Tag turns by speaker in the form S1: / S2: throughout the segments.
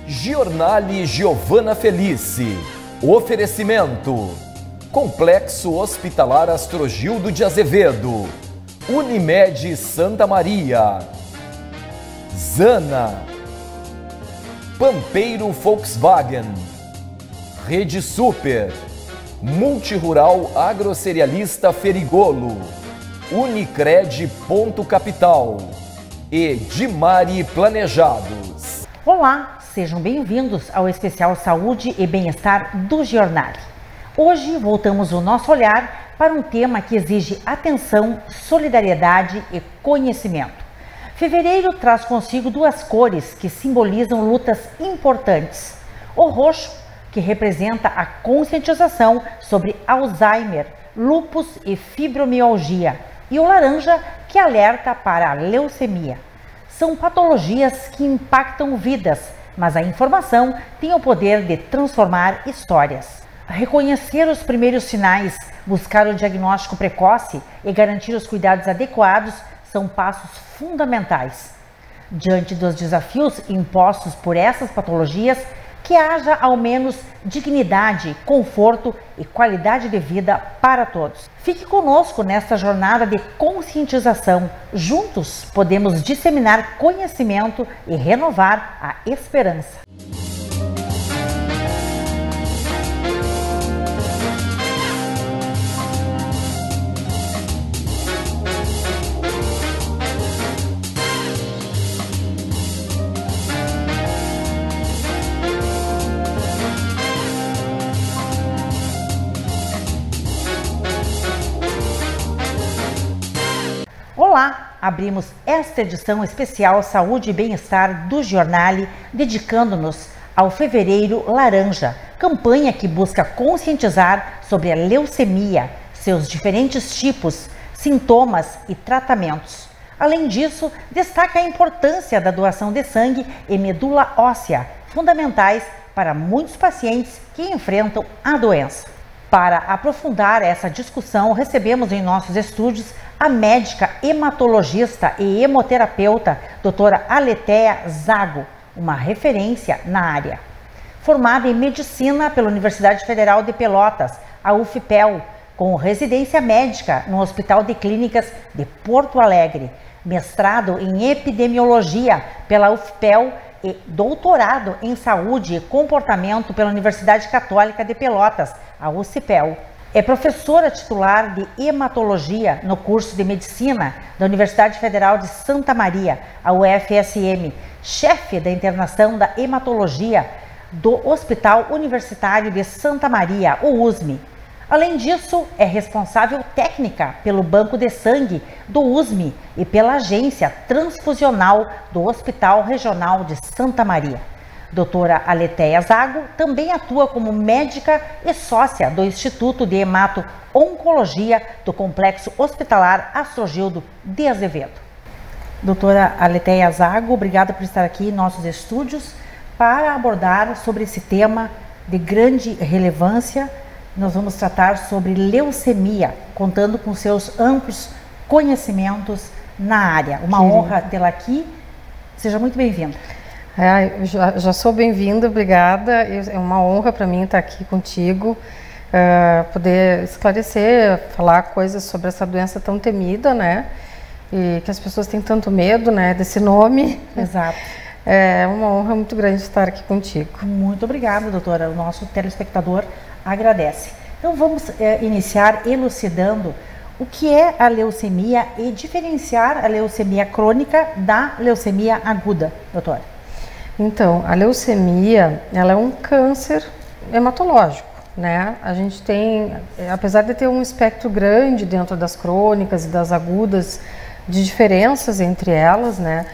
S1: Giornale Giovana Felice. Oferecimento: Complexo Hospitalar Astrogildo de Azevedo, Unimed Santa Maria, Zana, Pampeiro Volkswagen, Rede Super, Multirural Agrocerealista Ferigolo, Unicred Ponto Capital e Dimari Planejados.
S2: Olá, sejam bem-vindos ao especial Saúde e Bem-Estar do Giornale. Hoje voltamos o nosso olhar para um tema que exige atenção, solidariedade e conhecimento. Fevereiro traz consigo duas cores que simbolizam lutas importantes. O roxo, que representa a conscientização sobre Alzheimer, lúpus e fibromialgia, e o laranja, que alerta para a leucemia. São patologias que impactam vidas, mas a informação tem o poder de transformar histórias. Reconhecer os primeiros sinais, buscar o diagnóstico precoce e garantir os cuidados adequados são passos fundamentais. Diante dos desafios impostos por essas patologias, que haja ao menos dignidade, conforto e qualidade de vida para todos. Fique conosco nesta jornada de conscientização. Juntos podemos disseminar conhecimento e renovar a esperança. Olá! Abrimos esta edição especial Saúde e Bem-Estar do Giornale, dedicando-nos ao Fevereiro Laranja, campanha que busca conscientizar sobre a leucemia, seus diferentes tipos, sintomas e tratamentos. Além disso, destaca a importância da doação de sangue e medula óssea, fundamentais para muitos pacientes que enfrentam a doença. Para aprofundar essa discussão, recebemos em nossos estúdios a médica hematologista e hemoterapeuta doutora Aletheia Zago, uma referência na área. Formada em medicina pela Universidade Federal de Pelotas, a UFPEL, com residência médica no Hospital de Clínicas de Porto Alegre, mestrado em epidemiologia pela UFPEL e doutorado em saúde e comportamento pela Universidade Católica de Pelotas, a UCPEL. É professora titular de hematologia no curso de medicina da Universidade Federal de Santa Maria, a UFSM, chefe da internação da hematologia do Hospital Universitário de Santa Maria, o USME. Além disso, é responsável técnica pelo Banco de Sangue do USME e pela Agência Transfusional do Hospital Regional de Santa Maria. Doutora Aletheia Zago também atua como médica e sócia do Instituto de Hemato-Oncologia do Complexo Hospitalar Astrogildo de Azevedo. Doutora Aletheia Zago, obrigada por estar aqui em nossos estúdios para abordar sobre esse tema de grande relevância. Nós vamos tratar sobre leucemia, contando com seus amplos conhecimentos na área. Uma honra tê-la aqui. Seja muito bem-vinda.
S3: Eu já sou bem-vinda, obrigada. É uma honra para mim estar aqui contigo, poder esclarecer, falar coisas sobre essa doença tão temida, né? E que as pessoas têm tanto medo, né, desse nome.
S2: Exato.
S3: É uma honra muito grande estar aqui contigo.
S2: Muito obrigada, doutora. O nosso telespectador agradece. Então vamos iniciar elucidando o que é a leucemia e diferenciar a leucemia crônica da leucemia aguda, doutora.
S3: Então, a leucemia, ela é um câncer hematológico, né? A gente tem, apesar de ter um espectro grande dentro das crônicas e das agudas, de diferenças entre elas, né?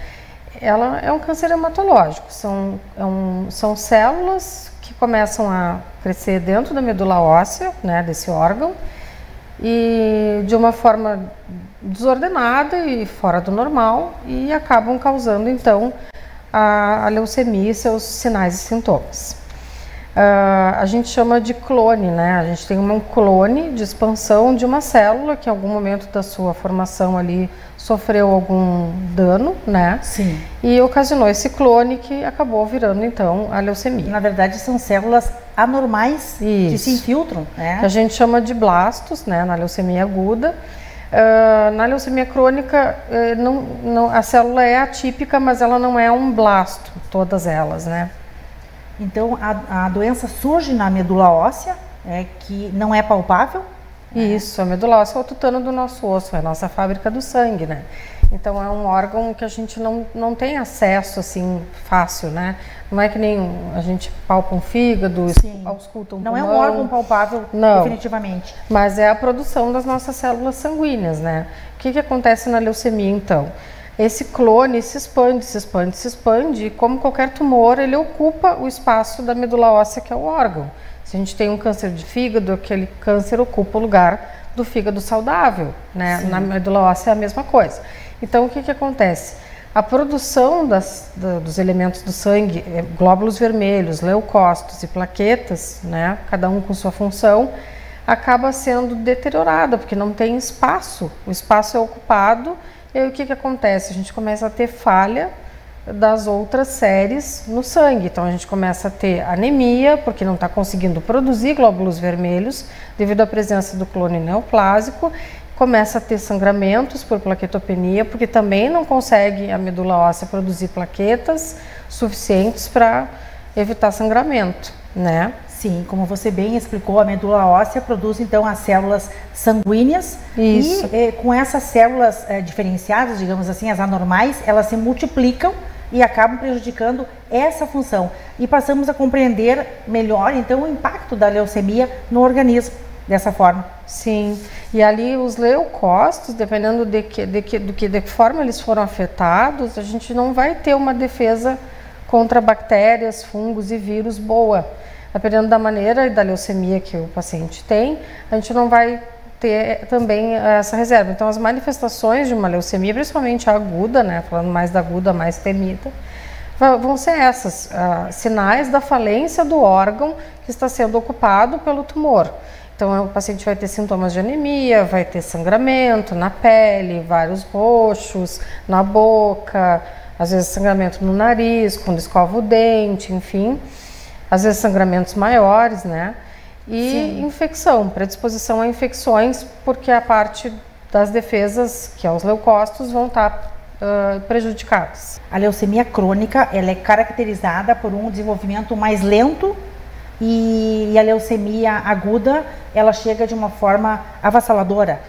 S3: Ela é um câncer hematológico, são células que começam a crescer dentro da medula óssea, né, desse órgão, e de uma forma desordenada e fora do normal, e acabam causando, então, a leucemia e seus sinais e sintomas. A gente chama de clone, né? A gente tem um clone de expansão de uma célula que em algum momento da sua formação ali sofreu algum dano, né?
S2: Sim.
S3: E ocasionou esse clone que acabou virando, então, a leucemia.
S2: Na verdade, são células anormais que se infiltram, né?
S3: Que a gente chama de blastos, né? Na leucemia aguda. Na leucemia crônica, a célula é atípica, mas ela não é um blasto, todas elas, né?
S2: Então, a doença surge na medula óssea, que não é palpável.
S3: Isso, a medula óssea é o tutano do nosso osso, é a nossa fábrica do sangue, né? Então é um órgão que a gente não tem acesso assim fácil, né? Não é que nem a gente palpa um fígado, ausculta um pulmão.
S2: Não é um órgão palpável,
S3: não,
S2: definitivamente.
S3: Mas é a produção das nossas células sanguíneas, né? O que acontece na leucemia, então? Esse clone se expande, se expande, se expande, e como qualquer tumor, ele ocupa o espaço da medula óssea, que é o órgão. Se a gente tem um câncer de fígado, aquele câncer ocupa o lugar do fígado saudável, né? Sim. Na medula óssea é a mesma coisa. Então, o que acontece? A produção dos elementos do sangue, glóbulos vermelhos, leucócitos e plaquetas, né? Cada um com sua função, acaba sendo deteriorada, porque não tem espaço. O espaço é ocupado, e aí o que acontece? A gente começa a ter falha das outras séries no sangue. Então a gente começa a ter anemia, porque não está conseguindo produzir glóbulos vermelhos devido à presença do clone neoplásico, começa a ter sangramentos por plaquetopenia, porque também não consegue a medula óssea produzir plaquetas suficientes para evitar sangramento, né?
S2: Sim, como você bem explicou, a medula óssea produz então as células sanguíneas. Isso. E com essas células diferenciadas, digamos assim, as anormais, elas se multiplicam e acabam prejudicando essa função. E passamos a compreender melhor, então, o impacto da leucemia no organismo, dessa forma.
S3: Sim, e ali os leucócitos, dependendo de que forma eles foram afetados, a gente não vai ter uma defesa contra bactérias, fungos e vírus boa. Dependendo da maneira e da leucemia que o paciente tem, a gente não vai ter também essa reserva. Então, as manifestações de uma leucemia, principalmente a aguda, né, falando mais da aguda, mais temida, vão ser essas, sinais da falência do órgão que está sendo ocupado pelo tumor. Então, o paciente vai ter sintomas de anemia, vai ter sangramento na pele, vários roxos na boca, às vezes sangramento no nariz, quando escova o dente, enfim. Às vezes sangramentos maiores, né? E sim, infecção, predisposição a infecções, porque a parte das defesas, que é os leucócitos, vão estar prejudicadas.
S2: A leucemia crônica, ela é caracterizada por um desenvolvimento mais lento e a leucemia aguda, ela chega de uma forma avassaladora.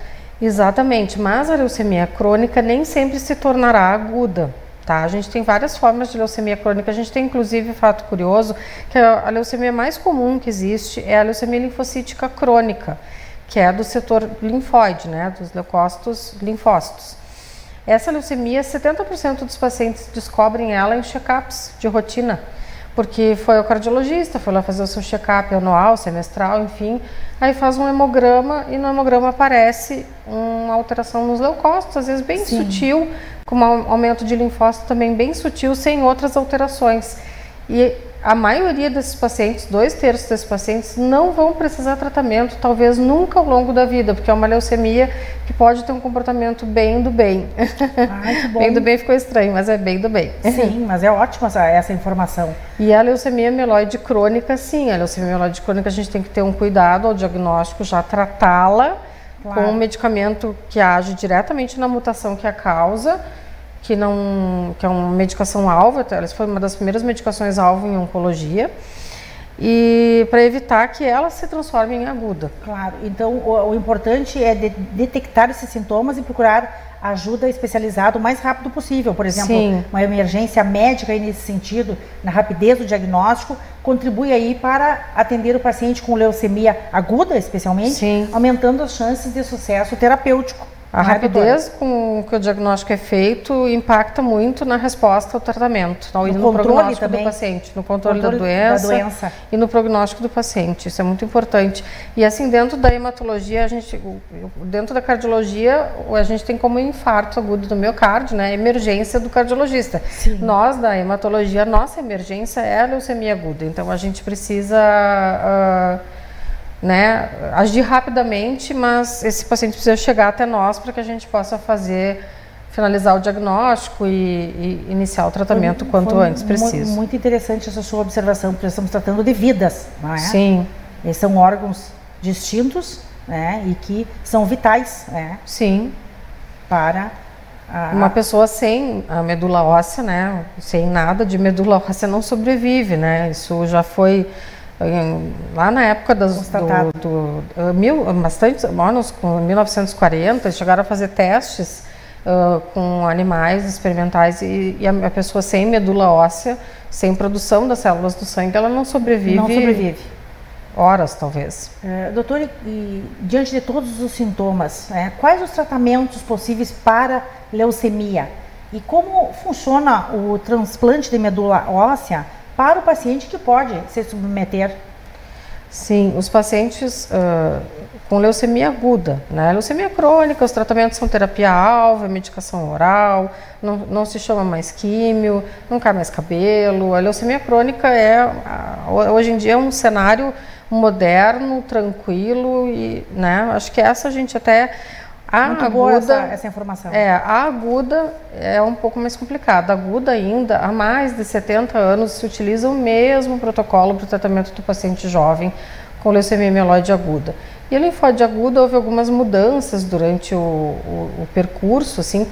S3: Exatamente, mas a leucemia crônica nem sempre se tornará aguda. Tá? A gente tem várias formas de leucemia crônica, a gente tem inclusive, fato curioso, que a leucemia mais comum que existe é a leucemia linfocítica crônica, que é do setor linfóide, né, dos leucócitos, linfócitos. Essa leucemia, 70% dos pacientes descobrem ela em check-ups de rotina, porque foi ao cardiologista, foi lá fazer o seu check-up anual, semestral, enfim, aí faz um hemograma e no hemograma aparece uma alteração nos leucócitos, às vezes bem sim, sutil, com um aumento de linfócito também bem sutil, sem outras alterações. E a maioria desses pacientes, 2/3 desses pacientes, não vão precisar de tratamento, talvez nunca ao longo da vida, porque é uma leucemia que pode ter um comportamento bem do bem.
S2: Ai, que bom.
S3: Bem do bem ficou estranho, mas é bem do bem.
S2: Sim, mas é ótima essa informação.
S3: E a leucemia mieloide crônica, sim, a leucemia mieloide crônica a gente tem que ter um cuidado ao diagnóstico, já tratá-la com um medicamento que age diretamente na mutação que a causa, que é uma medicação-alvo, ela foi uma das primeiras medicações-alvo em oncologia, e para evitar que ela se transforme em aguda.
S2: Claro, então o importante é detectar esses sintomas e procurar ajuda especializada o mais rápido possível. Por exemplo, sim, uma emergência médica aí nesse sentido, na rapidez do diagnóstico, contribui aí para atender o paciente com leucemia aguda, especialmente, sim, aumentando as chances de sucesso terapêutico.
S3: A rapidez com que o diagnóstico é feito impacta muito na resposta ao tratamento, no prognóstico também do paciente, no controle da doença e no prognóstico do paciente. Isso é muito importante. E assim, dentro da hematologia, dentro da cardiologia, a gente tem como infarto agudo do miocárdio, né, emergência do cardiologista. Sim. Nós, da hematologia, nossa emergência é a leucemia aguda. Então, a gente precisa agir rapidamente, mas esse paciente precisa chegar até nós para que a gente possa fazer finalizar o diagnóstico e iniciar o tratamento quanto antes preciso.
S2: Muito interessante essa sua observação, porque estamos tratando de vidas, não é?
S3: Sim.
S2: Eles são órgãos distintos, né, e que são vitais, né?
S3: Sim.
S2: Para
S3: uma pessoa sem a medula óssea, né, sem nada de medula óssea não sobrevive, né? Isso já foi lá na época bastante anos, com 1940, chegaram a fazer testes com animais experimentais e a pessoa sem medula óssea, sem produção das células do sangue, ela não sobrevive.
S2: Não sobrevive.
S3: Horas, talvez.
S2: Doutor, e diante de todos os sintomas, quais os tratamentos possíveis para leucemia? E como funciona o transplante de medula óssea para o paciente que pode se submeter?
S3: Sim, os pacientes com leucemia aguda, né? Leucemia crônica, os tratamentos são terapia-alvo, medicação oral, não se chama mais químio, não cai mais cabelo. A leucemia crônica hoje em dia é um cenário moderno, tranquilo e, né, acho que essa a gente até...
S2: Muito boa essa informação.
S3: A aguda é um pouco mais complicada. A aguda ainda, há mais de 70 anos, se utiliza o mesmo protocolo para o tratamento do paciente jovem com leucemia mieloide aguda. E a linfóide aguda, houve algumas mudanças durante o percurso, assim,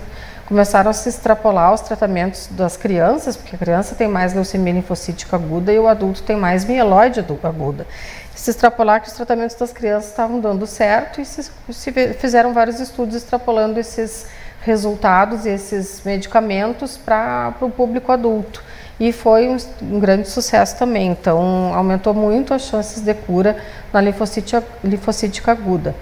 S3: começaram a se extrapolar os tratamentos das crianças, porque a criança tem mais leucemia linfocítica aguda e o adulto tem mais mieloide aguda. Se extrapolar que os tratamentos das crianças estavam dando certo e se fizeram vários estudos extrapolando esses resultados e esses medicamentos para o público adulto. E foi um grande sucesso também, então aumentou muito as chances de cura na linfocítica aguda.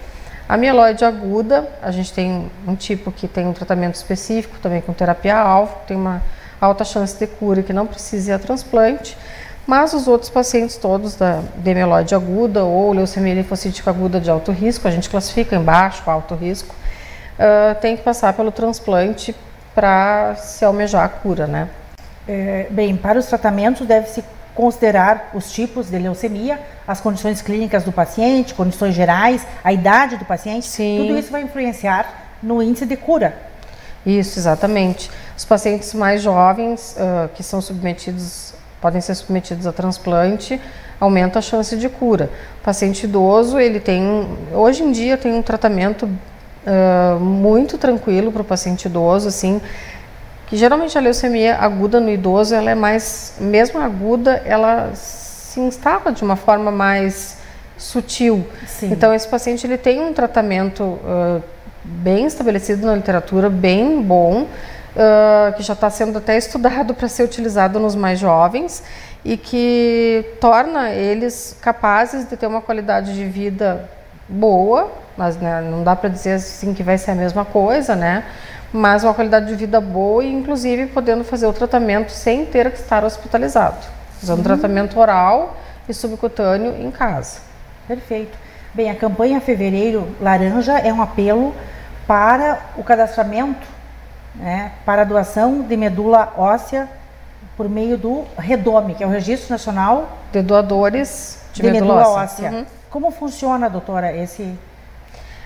S3: A mieloide aguda, a gente tem um tipo que tem um tratamento específico, também com terapia-alvo, tem uma alta chance de cura e que não precisa ir a transplante. Mas os outros pacientes todos de mieloide aguda ou leucemia linfocítica aguda de alto risco, a gente classifica em baixo, alto risco, tem que passar pelo transplante para se almejar a cura, né?
S2: Bem, para os tratamentos deve-se considerar os tipos de leucemia, as condições clínicas do paciente, condições gerais, a idade do paciente.
S3: Sim.
S2: Tudo isso vai influenciar no índice de cura.
S3: Isso, exatamente. Os pacientes mais jovens que são podem ser submetidos a transplante, aumenta a chance de cura. O paciente idoso, hoje em dia tem um tratamento muito tranquilo para o paciente idoso, assim, que geralmente a leucemia aguda no idoso, ela é mais, mesmo aguda, ela se instala de uma forma mais sutil.
S2: Sim.
S3: Então esse paciente ele tem um tratamento bem estabelecido na literatura, bem bom, que já está sendo até estudado para ser utilizado nos mais jovens e que torna eles capazes de ter uma qualidade de vida boa, mas né, não dá para dizer assim que vai ser a mesma coisa, né? Mas uma qualidade de vida boa e inclusive podendo fazer o tratamento sem ter que estar hospitalizado, usando tratamento oral e subcutâneo em casa.
S2: Perfeito. Bem, a campanha Fevereiro Laranja é um apelo para o cadastramento, para a doação de medula óssea por meio do REDOME, que é o Registro Nacional
S3: de Doadores de
S2: Medula Óssea. Uhum. Como funciona, doutora,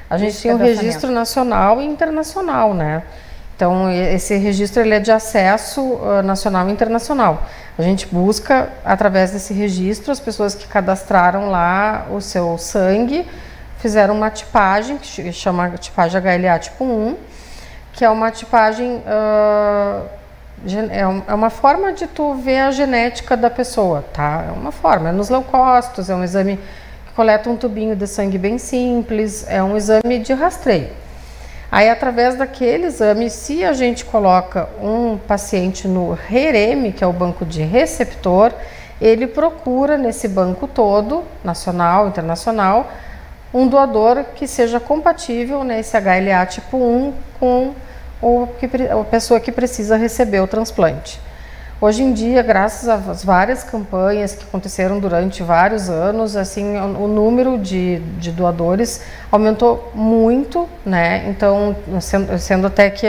S3: A gente tem um registro nacional e internacional, né? Então, esse registro ele é de acesso nacional e internacional. A gente busca, através desse registro, as pessoas que cadastraram lá o seu sangue, fizeram uma tipagem, que chama tipagem HLA tipo 1, que é uma tipagem, é uma forma de tu ver a genética da pessoa, tá? É uma forma, é nos leucócitos, é um exame que coleta um tubinho de sangue bem simples, é um exame de rastreio. Aí, através daquele exame, se a gente coloca um paciente no REREME, que é o banco de receptor, ele procura nesse banco todo, nacional, internacional, um doador que seja compatível nesse HLA tipo 1 com a pessoa que precisa receber o transplante. Hoje em dia, graças às várias campanhas que aconteceram durante vários anos, assim, o número de doadores aumentou muito, né? Então, sendo até que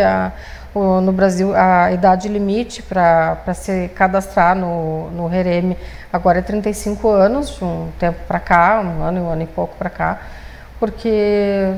S3: no Brasil a idade limite para se cadastrar no REREME agora é 35 anos, de um tempo para cá, um ano e pouco para cá, porque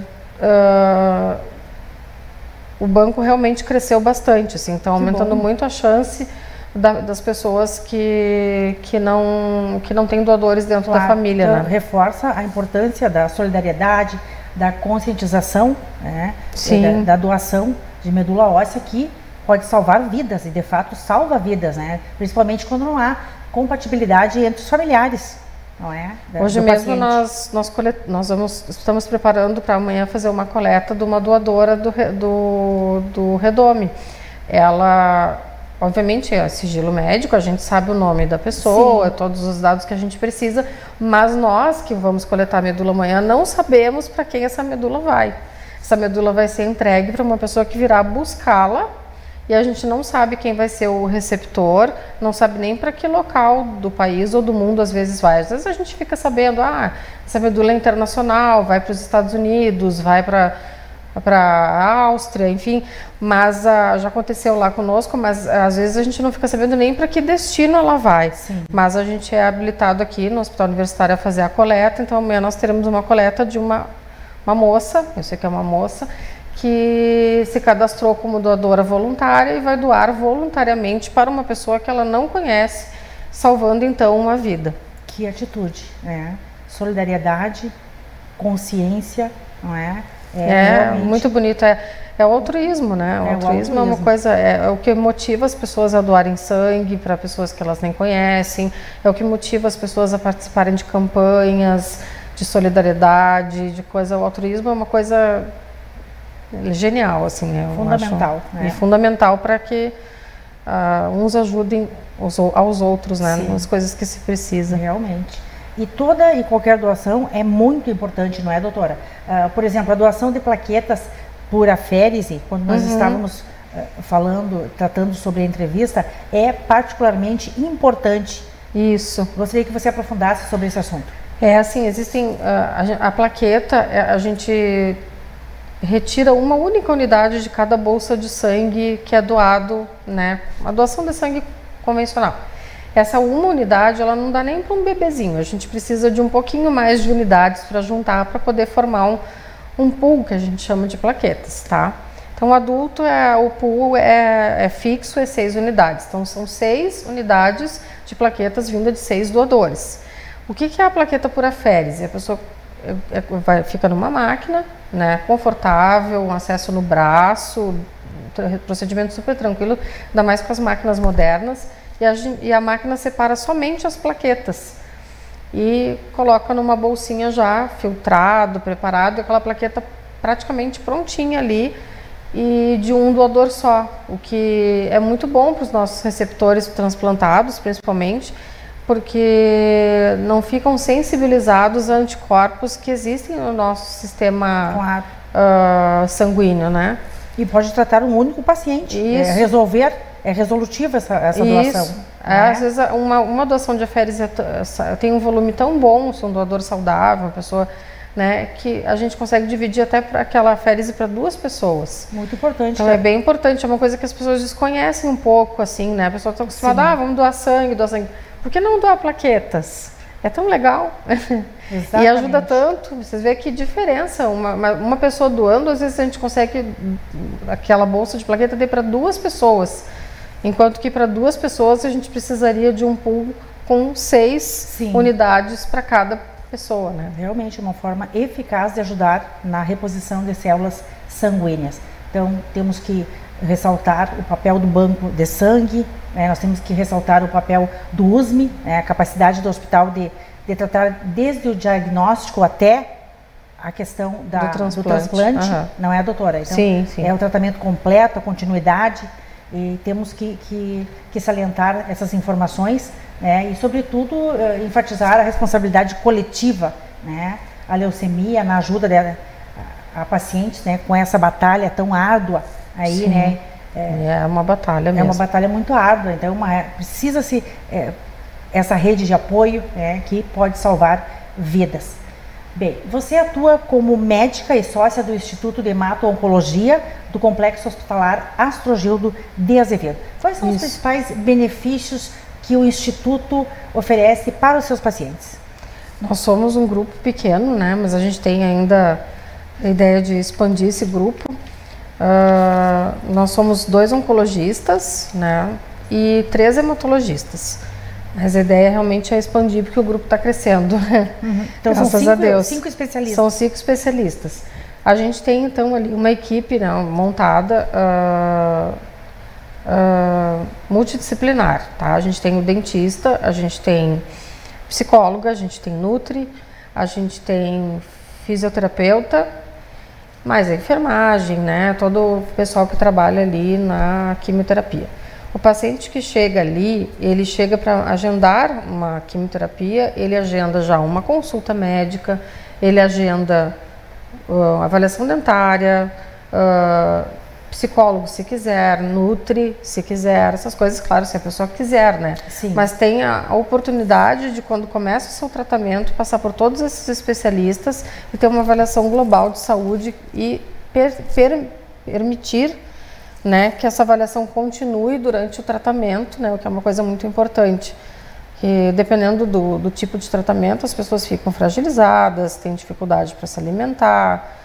S3: o banco realmente cresceu bastante, assim, então aumentando
S2: bom.
S3: muito a chance das pessoas que não têm doadores dentro da família,
S2: então,
S3: né?
S2: Reforça a importância da solidariedade, da conscientização, né?
S3: Sim.
S2: Da doação de medula óssea, que pode salvar vidas, e de fato salva vidas, né? Principalmente quando não há compatibilidade entre os familiares, não é?
S3: Hoje mesmo estamos preparando para amanhã fazer uma coleta de uma doadora do Redome. Ela, obviamente, é sigilo médico, a gente sabe o nome da pessoa,
S2: Sim.
S3: todos os dados que a gente precisa, mas nós que vamos coletar a medula amanhã não sabemos para quem essa medula vai. Essa medula vai ser entregue para uma pessoa que virá buscá-la, e a gente não sabe quem vai ser o receptor, não sabe nem para que local do país ou do mundo às vezes vai. Às vezes a gente fica sabendo, essa medula é internacional, vai para os Estados Unidos, vai para a Áustria, enfim, mas já aconteceu lá conosco, mas às vezes a gente não fica sabendo nem para que destino ela vai.
S2: Sim.
S3: Mas a gente é habilitado aqui no Hospital Universitário a fazer a coleta, então amanhã nós teremos uma coleta de uma moça, eu sei que é uma moça, que se cadastrou como doadora voluntária e vai doar voluntariamente para uma pessoa que ela não conhece, salvando então uma vida.
S2: Que atitude, né? Solidariedade, consciência, não é?
S3: Realmente muito bonito, é o altruísmo, né? O altruísmo é uma coisa, é o que motiva as pessoas a doarem sangue para pessoas que elas nem conhecem, é o que motiva as pessoas a participarem de campanhas de solidariedade, de coisa. O altruísmo é uma coisa genial, assim,
S2: fundamental,
S3: né? E fundamental para que uns ajudem aos outros, né? Nas coisas que se precisa.
S2: Realmente. E toda e qualquer doação é muito importante, não é, doutora? Por exemplo, a doação de plaquetas por aférese, quando nós estávamos tratando sobre a entrevista, é particularmente importante.
S3: Isso.
S2: Gostaria que você aprofundasse sobre esse assunto.
S3: Assim, existem a plaqueta, a gente retira uma única unidade de cada bolsa de sangue que é doado, né? A doação de sangue convencional. Essa uma unidade, ela não dá nem para um bebezinho. A gente precisa de um pouquinho mais de unidades para juntar, para poder formar um pool, que a gente chama de plaquetas, tá? Então, o adulto, o pool é fixo, é 6 unidades. Então, são 6 unidades de plaquetas vindas de 6 doadores. O que é a plaqueta por aférese? A pessoa fica numa máquina, né, confortável, um acesso no braço, procedimento super tranquilo, ainda mais com as máquinas modernas, e a máquina separa somente as plaquetas e coloca numa bolsinha já filtrado, preparado, e aquela plaqueta praticamente prontinha ali, e de um doador só, o que é muito bom para os nossos receptores transplantados, principalmente, porque não ficam sensibilizados a anticorpos que existem no nosso sistema sanguíneo, né? E
S2: pode tratar um único paciente.
S3: Isso.
S2: É resolutiva essa doação.
S3: Isso. Às vezes uma doação de aférese tem um volume tão bom, sou um doador saudável, uma pessoa, né, que a gente consegue dividir até para aquela aférese para 2 pessoas.
S2: Muito importante.
S3: Então é bem importante, é uma coisa que as pessoas desconhecem um pouco, assim, né? A pessoa está acostumada, vamos doar sangue. Por que não doar plaquetas? É tão legal. E ajuda tanto. Vocês veem que diferença. Uma pessoa doando, às vezes a gente consegue aquela bolsa de plaqueta dar para 2 pessoas. Enquanto que para 2 pessoas a gente precisaria de um pool com 6 unidades para cada pessoa, né?
S2: Realmente uma forma eficaz de ajudar na reposição de células sanguíneas. Então temos que ressaltar o papel do banco de sangue, nós temos que ressaltar o papel do USME, a capacidade do hospital de tratar desde o diagnóstico até a questão do transplante, não é, doutora? Então,
S3: sim.
S2: É o tratamento completo, a continuidade, e temos que salientar essas informações, né? E, sobretudo, enfatizar a responsabilidade coletiva, né? A leucemia na ajuda a pacientes, né, com essa batalha tão árdua aí, né?
S3: É uma batalha mesmo.
S2: É uma batalha muito árdua, então precisa-se essa rede de apoio, que pode salvar vidas. Bem, você atua como médica e sócia do Instituto de Hemato-Oncologia do Complexo Hospitalar Astrogildo de Azevedo. Quais são os principais benefícios que o Instituto oferece para os seus pacientes?
S3: Nós somos um grupo pequeno, né? Mas a gente tem ainda a ideia de expandir esse grupo. Nós somos 2 oncologistas, né, e 3 hematologistas. Mas a ideia realmente é expandir, porque o grupo está crescendo, né?
S2: Então
S3: graças a Deus.
S2: 5 especialistas.
S3: São 5 especialistas. A gente tem, então, ali uma equipe, né, montada multidisciplinar, tá? A gente tem o dentista, a gente tem psicóloga, a gente tem nutri, a gente tem fisioterapeuta, mais a enfermagem, né? Todo o pessoal que trabalha ali na quimioterapia. O paciente que chega ali, ele chega para agendar uma quimioterapia, ele agenda já uma consulta médica, ele agenda avaliação dentária, psicólogo se quiser, nutri se quiser, essas coisas, claro, se a pessoa quiser, né?
S2: Sim.
S3: Mas tem a oportunidade de, quando começa o seu tratamento, passar por todos esses especialistas e ter uma avaliação global de saúde e permitir, né, que essa avaliação continue durante o tratamento, né, o que é uma coisa muito importante. Que, dependendo do tipo de tratamento, as pessoas ficam fragilizadas, têm dificuldade para se alimentar.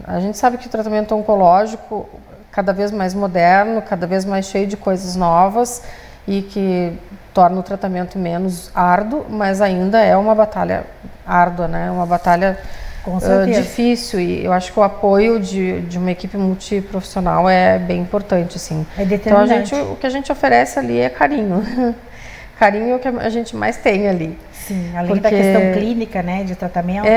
S3: A gente sabe que o tratamento oncológico, cada vez mais moderno, cada vez mais cheio de coisas novas e que torna o tratamento menos árduo, mas ainda é uma batalha árdua, né, uma batalha difícil, e eu acho que o apoio de uma equipe multiprofissional é bem importante, assim.
S2: É determinante.
S3: Então o que a gente oferece ali é carinho. Carinho é o que a gente mais tem ali.
S2: Sim, além da questão clínica, né, de tratamento,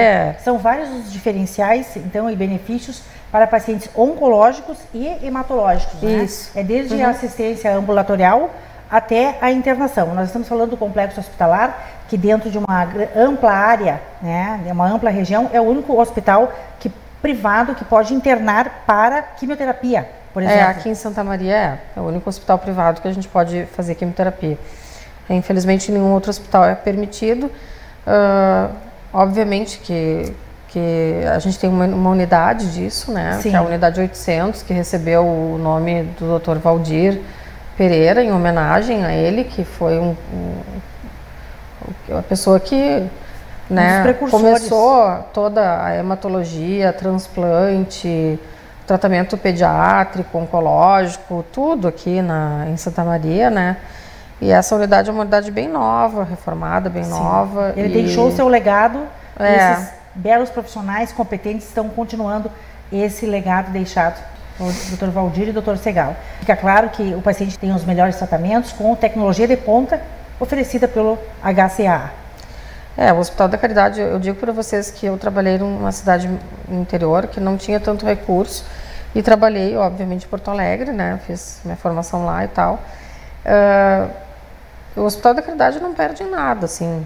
S2: são vários os diferenciais, então, e benefícios para pacientes oncológicos e hematológicos, né?
S3: Isso.
S2: É desde a assistência ambulatorial até a internação. Nós estamos falando do complexo hospitalar, que dentro de uma ampla área, né, uma ampla região, é o único hospital privado que pode internar para quimioterapia, por exemplo.
S3: Aqui em Santa Maria é o único hospital privado que a gente pode fazer quimioterapia. Infelizmente, nenhum outro hospital é permitido. Obviamente que a gente tem uma unidade disso, né?
S2: Sim.
S3: Que é a unidade 800, que recebeu o nome do Dr. Valdir Pereira, em homenagem a ele, que foi a pessoa que, né, começou toda a hematologia, transplante, tratamento pediátrico, oncológico, tudo aqui em Santa Maria, né? E essa unidade é uma unidade bem nova, reformada, bem nova.
S2: Ele deixou o seu legado, e esses belos profissionais competentes estão continuando esse legado deixado o Dr. Valdir e o Dr. Segal. Fica claro que o paciente tem os melhores tratamentos com tecnologia de ponta oferecida pelo HCA.
S3: O Hospital da Caridade, eu digo para vocês que eu trabalhei numa cidade interior que não tinha tanto recurso e trabalhei, obviamente, em Porto Alegre, né? Fiz minha formação lá e tal. O Hospital da Caridade não perde em nada, assim,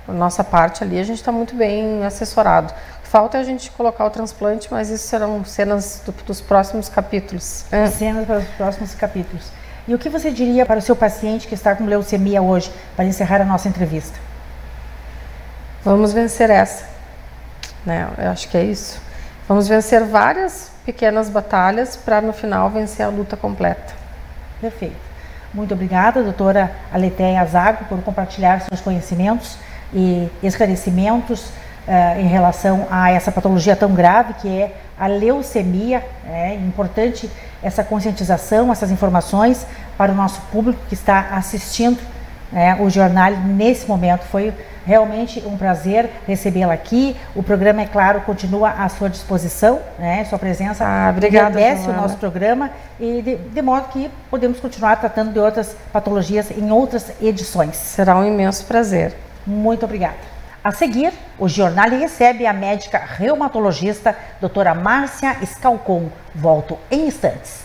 S3: a nossa parte ali, a gente está muito bem assessorado. Falta a gente colocar o transplante, mas isso serão cenas dos próximos capítulos.
S2: Cenas para os próximos capítulos. E o que você diria para o seu paciente que está com leucemia hoje, para encerrar a nossa entrevista?
S3: Vamos vencer essa, né? Eu acho que é isso. Vamos vencer várias pequenas batalhas para, no final, vencer a luta completa.
S2: Perfeito. Muito obrigada, doutora Aletheia Zago, por compartilhar seus conhecimentos e esclarecimentos em relação a essa patologia tão grave que é a leucemia. É importante essa conscientização, essas informações para o nosso público que está assistindo o jornal nesse momento. Foi realmente um prazer recebê-la aqui. O programa, é claro, continua à sua disposição, né? Sua presença agradece o nosso programa e de modo que podemos continuar tratando de outras patologias em outras edições.
S3: Será um imenso prazer.
S2: Muito obrigada. A seguir, o jornal recebe a médica reumatologista doutora Márcia Scalcon. Volto em instantes.